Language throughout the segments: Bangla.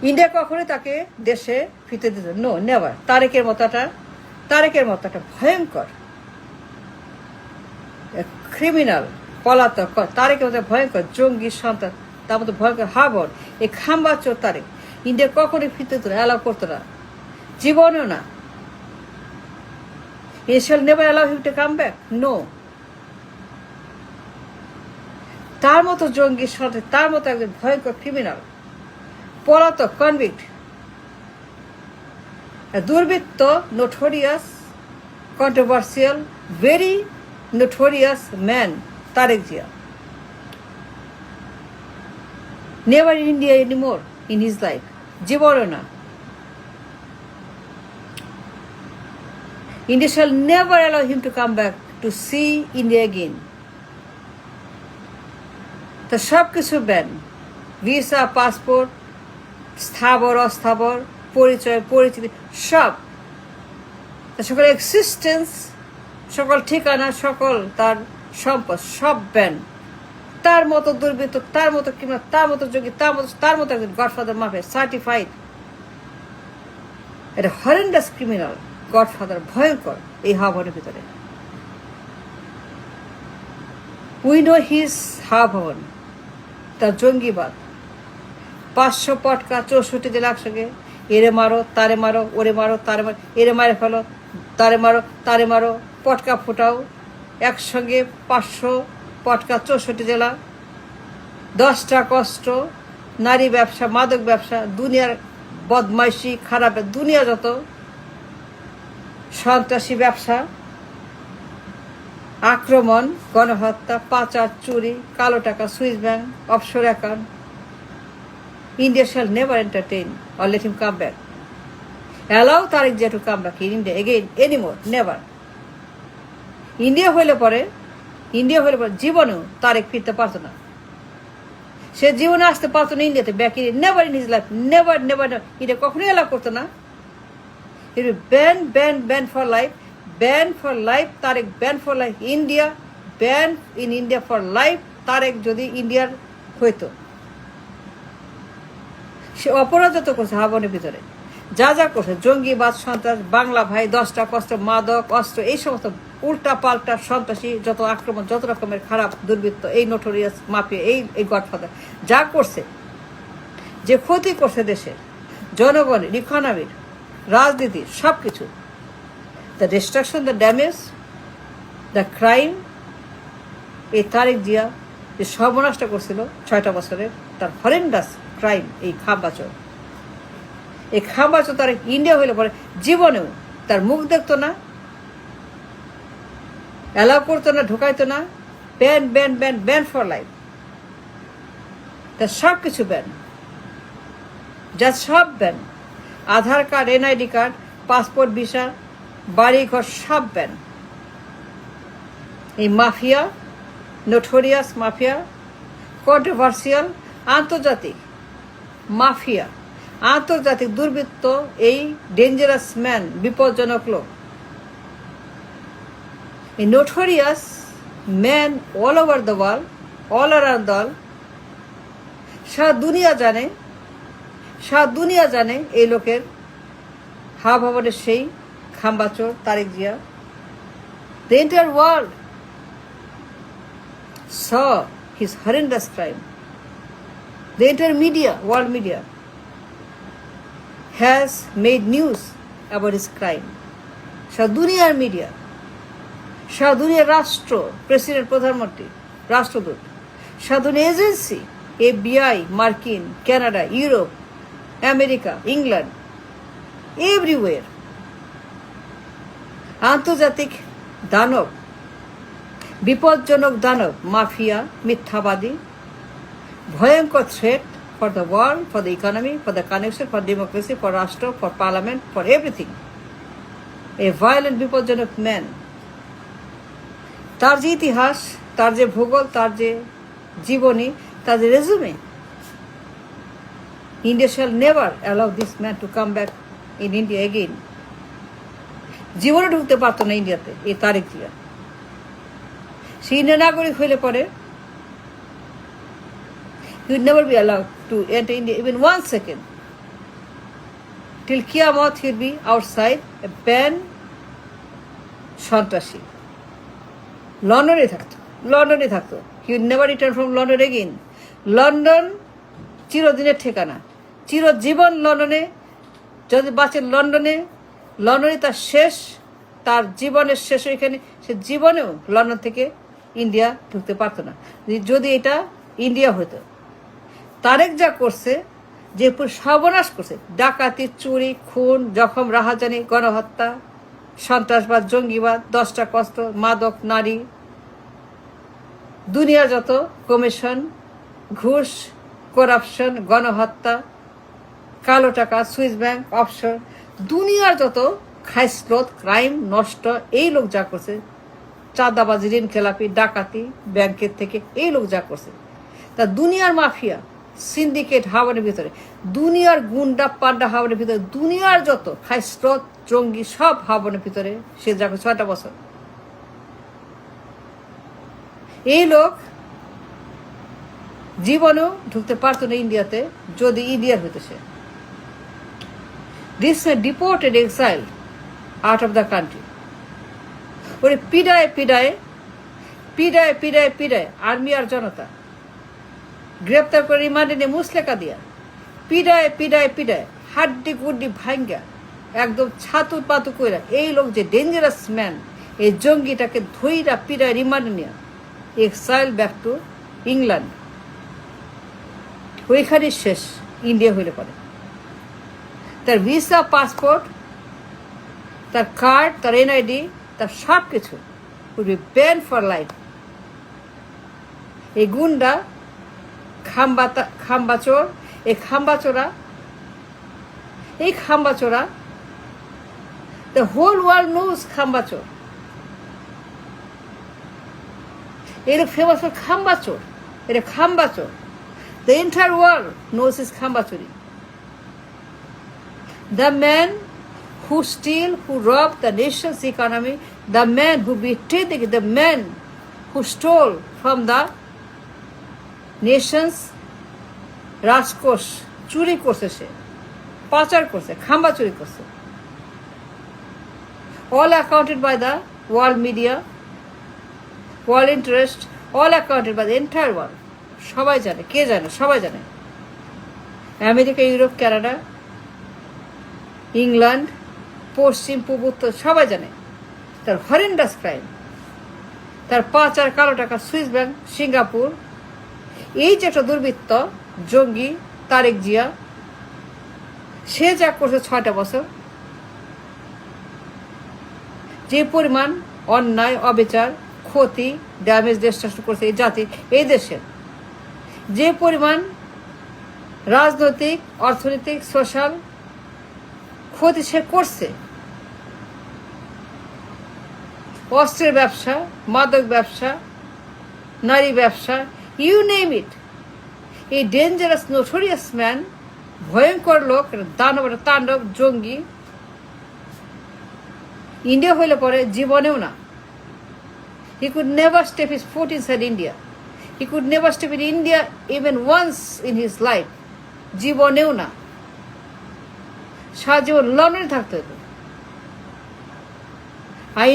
ইন্ডিয়া কখনোই তাকে দেশে ফিরতে দিত নো নেভার। তারেকের মতো একটা ভয়ঙ্কর ক্রিমিনাল পলাতক, তারেকের মতো ভয়ঙ্কর জঙ্গি সন্তান, তার মতো ভয়ঙ্কর হাবর, এই খাম্বা চোর তারেক ইন্ডিয়া কখনোই ফিরতে দিত না, অ্যালাউ করতো না, জীবনও না। He shall never allow him to come back. No. তার মতো জঙ্গির সাথে, তার মতো একজন ভয়ঙ্কর ক্রিমিনাল, পলাতক, কনভিক্ট, দুর্বৃত্ত, notorious, controversial, very notorious man, Tarek Zia. Never in India anymore in his life, জীবনও না। India shall never allow him to come back to see India again. তো সব কিছু ব্যান, ভিসা, পাসপোর্ট, স্থাবর অস্থাবর, পরিচয়, পরিচিতি, সব, সকল এক্সিস্টেন্স, সকল ঠিকানা, সকল তার সম্পদ, সব ব্যান। তার মতো দুর্বৃত্ত, তার মতো ক্রিমিনাল, তার মতো যোগী, তার মতো একজন গডফাদার মাফিয়া, সার্টিফাইড, এটা হরেন্ডাস ক্রিমিনাল, গডফাদার, ভয়ঙ্কর এই হাওয়া-ভবনের ভিতরে। উই নো হিজ হাওয়া-ভবন, তার জঙ্গিবাদ, 500 পটকা, 64 জেলা একসঙ্গে, এরে মারো, তারে মারো, ওরে মারো, তারে মারো, এরে মারে ফেলো, তারে মারো, তারে মারো, পটকা ফোটাও, একসঙ্গে 500 পটকা, 64 জেলা, 10টা কষ্ট, নারী ব্যবসা, মাদক ব্যবসা, দুনিয়ার বদমাইশি, খারাপ দুনিয়া যত সন্ত্রাসী ব্যবসা, আক্রমণ, গণহত্যা, পাচার, চুরি, কালো টাকা, Swiss bank, offshore account. India shall never entertain or let him come back, allow Tarek Zia to come back in India again anymore, never. India হইলে পরে জীবনেও তারেক ফিরতে পারতো না, সে জীবনে আসতে পারতো না ইন্ডিয়াতে, back in never in his life, never never. India কখনোই অ্যালাউ করতো না। It will ban for life, ban for life, Tarek ban for life, India, ban in India for life, Tarek যদি ইন্ডিয়ার হইতো। সে অপরাধ যত করছে হাবনের ভিতরে, যা যা করছে, জঙ্গিবাদ, সন্ত্রাস, বাংলা ভাই, 10টা কষ্ট, মাদক, অস্ত্র, এই সমস্ত উল্টা পাল্টা সন্ত্রাসী, যত আক্রমণ, যত রকমের খারাপ দুর্বৃত্ত, এই নোটোরিয়াস মাফিয়া, এই গডফাদার যা করছে, যে ক্ষতি করছে দেশের, জনগণের, ইকোনমির, রাজনীতির, সব কিছু, the distraction, the damage, the crime, এই তারেক জিয়া যে সর্বনাশটা করছিল 6টা বছরের, তার হরেন্ডাস ক্রাইম, এই খাম্বাচোর, তার ইন্ডিয়া হইলে পরে জীবনেও তার মুখ দেখতো না, অ্যালাউ করতো না, ঢুকাইতো না, ban ban ban ban for life, তার সব কিছু ব্যান, যা সব ban, Aadhaar card, NID card, passport, visa, বাড়ি ঘর, সব ব্যান। এই মাফিয়া, নোটোরিয়াস মাফিয়া, কন্ট্রোভার্সিয়াল, আন্তর্জাতিক মাফিয়া, আন্তর্জাতিক দুর্বৃত্ত, এই ডেঞ্জারাস ম্যান, বিপজ্জনক লোক, এই notorious man all over the world, all around the world, সারা দুনিয়া জানে এই লোকের হাওয়া ভবনের সেই খাম্বাচোর Tarique Zia. The entire world saw his horrendous crime. The entire world media has made news about his crime. সারা দুনিয়ার মিডিয়া, সারা দুনিয়ার রাষ্ট্র, প্রেসিডেন্ট, প্রধানমন্ত্রী, রাষ্ট্রদূত, সারা দুনিয়া এজেন্সি, FBI, মার্কিন, Canada, Europe, America, England, everywhere, আন্তর্জাতিক দানব, বিপজ্জনক দানব, মাফিয়া, মিথ্যাবাদী, ভয়ঙ্কর threat for the world, for the economy, for the connection, for democracy, for রাষ্ট্র, for parliament, for everything. A violent, বিপজ্জনক ম্যান, তার যে ইতিহাস, তার যে ভূগোল, তার যে জীবনী, তার যে resume, India shall never allow this man to come back in India again. জীবনে ঢুকতে পারতো না ইন্ডিয়াতে এই তারেক জিয়া। সে ইন্ডিয়ান নাগরিক হইলে পরে he would never be allowed to enter India even 1 second. till Kiamat he'll be outside a ban সন্ত্রাসী। লন্ডনে থাকতো he would never return from London again. London চিরদিনের ঠিকানা, চিরজীবন লন্ডনে, যদি বাঁচে লন্ডনে তার শেষ, তার জীবনের শেষ এখানে, সে জীবনেও লন্ডন থেকে ইন্ডিয়া ঢুকতে পারতো না যদি এটা ইন্ডিয়া হতো। তারেক যা করছে, যে সর্বনাশ করছে, ডাকাতি, চুরি, খুন, জখম, রাহাজানি, গণহত্যা, সন্ত্রাসবাদ, জঙ্গিবাদ, 10টা কষ্ট, মাদক, নারী, দুনিয়ার যত কমিশন, ঘুষ, করাপশন, গণহত্যা, কালো টাকা, সুইস ব্যাংক, অফশোর, দুনিয়ার যত খাইস্রোত, ক্রাইম, নষ্ট, এই লোক যা করছে, চাঁদাবাজি, ঋণ খেলাপি, ডাকাতি, ব্যাংকের থেকে এই লোক যা করছে, তা দুনিয়ার মাফিয়া, সিন্ডিকেট হাওয়ানের ভিতরে, দুনিয়ার গুন্ডা পান্ডা হাওয়ানের ভিতরে, দুনিয়ার যত খাইস্রোত, জঙ্গি, সব হাওয়ানের ভিতরে সে যা 6টা বছর। এই লোক জীবনেও ঢুকতে পারতো না ইন্ডিয়াতে যদি ইন্ডিয়ার হইতো সে। This was deported, exiled out of the country. ওরে পিডায় আর্মি আর জনতা গ্রেপ্তার করে রিমান্ডে নিয়ে মুসলেকা দিয়া পিডায় হাড্ডি গুড্ডি ভাঙ্গা একদম ছাতু পাতু কইরা, এই লোক যে ডেঞ্জারাস ম্যান, এই জঙ্গিটাকে ধইরা পিডায় রিমান্ডে নিয়ে এক্সাইল ব্যাক টু ইংল্যান্ড। ওইখানে শেষ ইন্ডিয়া হইলে পরে। তার ভিসা, পাসপোর্ট, তার কার্ড, তার এনআইডি, তার সব কিছু will be ban for life. এই গুন্ডা, খাম্বাচোর, এই খাম্বাচোরা, দ্য হোল ওয়ার্ল্ড নোজ খাম্বাচোর। এর ফেমাস ফর খাম্বাচোর, এটা খাম্বাচোর। The entire world knows his Khambachuri. The man who steal, who robbed the nation's economy, the man who betrayed, the man who stole from the nation's রাজকোষ, চুরি করছে সে, পাচার করছে, খাম্বাচুরি করছে। All accounted by the world media, world interest, all accounted by the entire world. সবাই জানে, কে জানে? সবাই জানে। আমেরিকা, ইউরোপ, কানাডা, ইংল্যান্ড, পশ্চিম, পূর্ব, উত্তর, সবাই জানে তার হরেন্ডাস ক্রাইম, তার পাচার, কালো টাকা, সুইস ব্যাংক, সিঙ্গাপুর। এই যে একটা দুর্বৃত্ত জঙ্গি তারেক জিয়া, সে যা করছে 6টা বছর, যে পরিমাণ অন্যায়, অবিচার, ক্ষতি, ড্যামেজ দেশ করছে এই জাতি, এই দেশের যে পরিমাণ রাজনৈতিক, অর্থনৈতিক, সোশ্যাল ক্ষতি সে করছে, অস্ত্রের ব্যবসা, মাদক ব্যবসা, নারী ব্যবসা, ইউ নেম ইট। এই ডেঞ্জারাস নোটোরিয়াস ম্যান, ভয়ঙ্কর লোক, দানব, তাণ্ডব, জঙ্গি, ইন্ডিয়া হইলে পরে জীবনেও না। He could never step his foot inside India. He could never step in India even once in his life. জীবনেও না। সারা জীবন লন্ডনে থাকতে হতো। I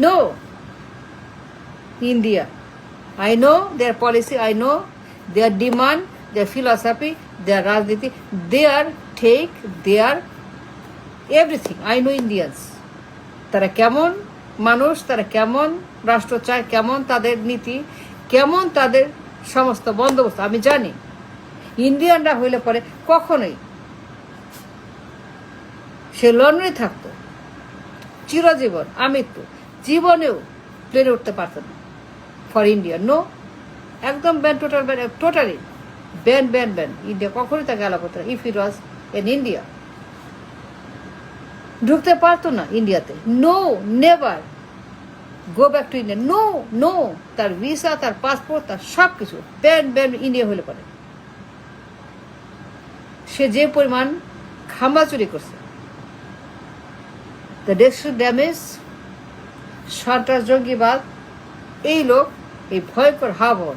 know India. I know their policy. I know their demand, their philosophy, their রাজনীতি, their take, their everything. I know Indians. তারা কেমন মানুষ, তারা কেমন রাষ্ট্র চায়, কেমন তাদের নীতি, কেমন তাদের সমস্ত বন্দোবস্ত আমি জানি। ইন্ডিয়ানরা হইলে পরে কখনোই সে লন্ডনে থাকতো চিরজীবন, আমৃত্যু, জীবনেও প্লেনে উঠতে পারত না ফর ইন্ডিয়া। নো, একদম ব্যান, টোটালি ব্যান। ইন্ডিয়া কখনোই তাকে অ্যালাউ করতো না। If it was in India, ঢুকতে পারতো না ইন্ডিয়াতে। No, never go back to India. No, তার ভিসা, তার পাসপোর্ট, তার সব কিছু ব্যান ইন্ডিয়া হলে পরে। সে যে পরিমাণ খাম্বাচুরি করছে, দ্য ডেস্ট্রুড ড্যামেজ, সন্ত্রাস, জঙ্গিবাদ, এই লোক, এই ভয়ঙ্কর হাওয়া